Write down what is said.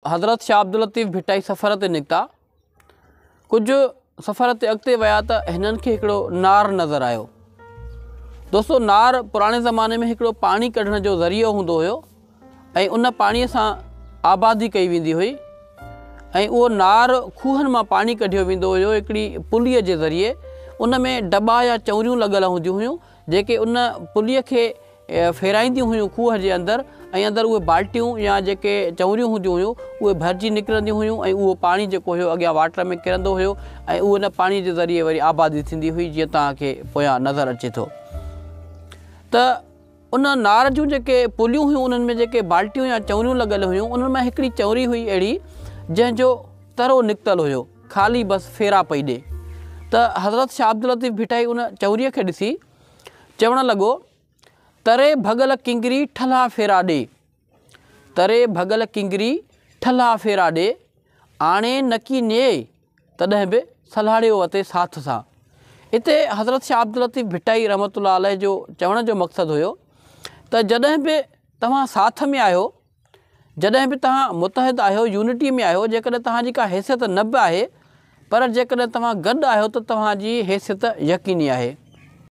हज़रत शाह अब्दुल लतीफ़ भिटाई सफ़र ते निकिता। कुछ सफ़र ते अॻिते विया त हिननि खे हिकिड़ो नार नज़र आयो। दोस्तों, नार पुराणे ज़माने में हिकिड़ो पाणी कढण जो ज़रियो हूंदो हुयो ऐं उन पाणीअ सां आबादी कई वेंदी हुई ऐं उहो नार खूहनि मां पाणी कढियो वेंदो हुयो हिकिड़ी पुलीअ जे ज़रिए। उन में दॿा या चौरियूं लॻल हूंदियूं हुयूं जेके उन पुलीअ खे फेराईंदियूं हुयूं खूह जे अंदरि ऐं अंदरि उहे बाल्टियूं या जेके चौरियूं हूंदियूं हुयूं उहे भरिजी निकिरंदियूं हुयूं ऐं उहो पाणी जेको हुयो अॻियां वाटर में किरंदो हुयो ऐं उहो उन पाणी जे ज़रिए वरी आबादी थींदी हुई, जीअं तव्हांखे पोयां नज़र अचे थो। त उन नार जूं जेके पुलियूं हुयूं उन्हनि में जेके बाल्टियूं या चौरियूं लॻल हुयूं उन्हनि मां हिकिड़ी चौरी हुई अहिड़ी जंहिंजो तरो निकितल हुयो, ख़ाली बसि फेरा पई ॾे। त हज़रत शाह अब्दुल लतीफ़ भिटाई उन चौरीअ खे ॾिसी चवणु लॻो, तरे भॻल किंगरी ठल्हा फेरा ॾे, तरे भॻल किंगरी ठल्हा फेरा ॾे, आणे नकी ने तॾहिं बि सलाड़ियो वते साथ सां। हिते हज़रत शाह अब्दुल लतीफ़ भिटाई रहमतुल्लाह अलैह जो चवण जो मक़सदु हुयो त जॾहिं बि तव्हां साथ में आहियो, जॾहिं बि तव्हां मुतहद आहियो, यूनिटी में आहियो, जेकॾहिं तव्हांजी का हैसियत न बि आहे पर जेकॾहिं तव्हां गॾु आहियो त तव्हांजी हैसियत यकीनी आहे।